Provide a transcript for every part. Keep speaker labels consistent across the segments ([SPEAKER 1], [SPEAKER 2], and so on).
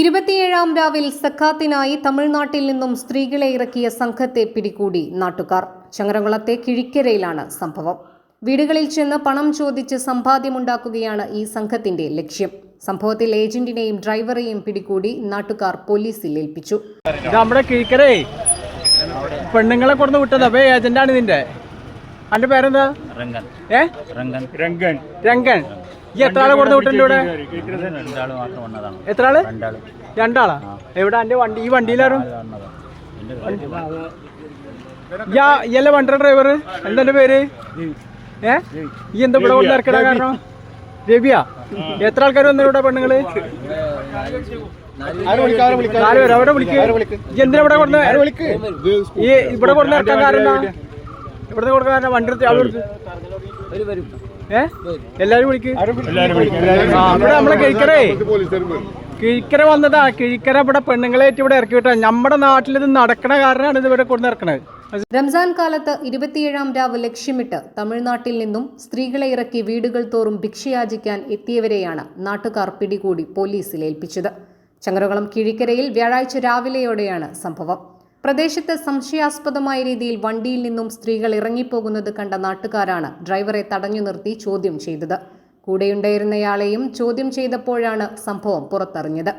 [SPEAKER 1] 27-ാം രാവിൽ സക്കാത്തിനായി തമിഴ്നാട്ടിൽ നിന്നും സ്ത്രീകളെ ഇറക്കിയ സംഘത്തെ പിടികൂടി നാട്ടുകാർ. ചങ്ങരംകുളത്തെ കിഴിക്കരയിലാണ് സംഭവം. വീടുകളിൽ ചെന്ന് പണം ചോദിച്ച് സമ്പാദ്യമുണ്ടാക്കുകയാണ് ഈ സംഘത്തിന്റെ ലക്ഷ്യം. സംഭവത്തിൽ ഏജന്റിനെയും ഡ്രൈവറെയും പിടികൂടി നാട്ടുകാർ പോലീസിൽ ഏൽപ്പിച്ചു.
[SPEAKER 2] നമ്മുടെ കിഴിക്കരേ പെണ്ണുങ്ങളെ കൊടുന്ന് വിട്ടതാ. ഏജന്റാണ് ഇതിന്റെ. അതിന്റെ പേരെന്താ? രംഗൻ. ഈ എത്ര ആളെ കൊടുത്ത് വിട്ടുണ്ട് ഇവിടെ? എത്ര ആള്? രണ്ടാളാ. എവിടെ എന്റെ വണ്ടി? ഈ വണ്ടിയിലാരും ഇയല്ലേ വണ്ടിയുടെ ഡ്രൈവർ? എന്താ പേര്? ഈ എന്താ ഇവിടെ കൊണ്ട് ഇറക്കണ കാരണം? രവിയാ. എത്ര ആൾക്കാർ വന്നു ഇവിടെ? പെണ്ണുങ്ങള് 4 പേര്. അവിടെ വിളിക്ക്. എന്തിനാ ഇവിടെ കൊടുത്ത് ഈ ഇവിടെ കൊടുത്ത് ഇറക്കാൻ കാരണം? ഇവിടുന്ന് കൊടുക്കാൻ വണ്ടി എടുത്ത് ആൾ കൊടുത്ത് എല്ലാരും വിളിക്ക്. ഇവിടെ നമ്മളെ കിഴിക്കര വന്നതാ. കിഴിക്കര ഇവിടെ പെണ്ണുങ്ങളായിട്ട് ഇവിടെ ഇറക്കി വിട്ടാ. നമ്മുടെ നാട്ടിൽ ഇത് നടക്കണ കാരണമാണ് ഇത് ഇവിടെ കൊണ്ട് ഇറക്കണത്.
[SPEAKER 1] റംസാൻ കാലത്ത് 27-ാം രാവ് ലക്ഷ്യമിട്ട് തമിഴ്നാട്ടിൽ നിന്നും സ്ത്രീകളെ ഇറക്കി വീടുകൾ തോറും ഭിക്ഷയാചിക്കാൻ എത്തിയവരെയാണ് നാട്ടുകാർ പിടികൂടി പോലീസിൽ ഏൽപ്പിച്ചത്. ചങ്ങരകുളം കിഴിക്കരയിൽ വ്യാഴാഴ്ച രാവിലെയോടെയാണ് സംഭവം. പ്രദേശത്ത് സംശയാസ്പദമായ രീതിയിൽ വണ്ടിയിൽ നിന്നും സ്ത്രീകൾ ഇറങ്ങിപ്പോകുന്നത് കണ്ട നാട്ടുകാരാണ് ഡ്രൈവറെ തടഞ്ഞു നിർത്തി ചോദ്യം ചെയ്തത്. കൂടെയുണ്ടായിരുന്നയാളെയും ചോദ്യം ചെയ്തപ്പോഴാണ് സംഭവം പുറത്തറിഞ്ഞത്.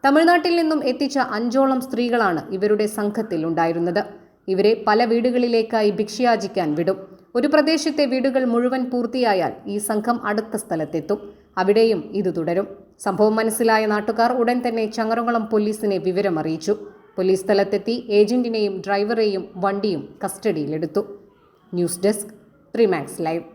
[SPEAKER 1] തമിഴ്നാട്ടിൽ നിന്നും എത്തിച്ച 5ഓളം സ്ത്രീകളാണ് ഇവരുടെ സംഘത്തിൽ ഉണ്ടായിരുന്നത്. ഇവരെ പല വീടുകളിലേക്കായി ഭിക്ഷയാചിക്കാൻ വിടും. ഒരു പ്രദേശത്തെ വീടുകൾ മുഴുവൻ പൂർത്തിയായാൽ ഈ സംഘം അടുത്ത സ്ഥലത്തെത്തും. അവിടെയും ഇത് തുടരും. സംഭവം മനസ്സിലായ നാട്ടുകാർ ഉടൻ തന്നെ ചങ്ങരംകുളം പോലീസിനെ വിവരമറിയിച്ചു. പോലീസ് സ്ഥലത്തെത്തി ഏജന്റിനെയും ഡ്രൈവറെയും വണ്ടിയും കസ്റ്റഡിയിലെടുത്തു. News desk 3 Max Live.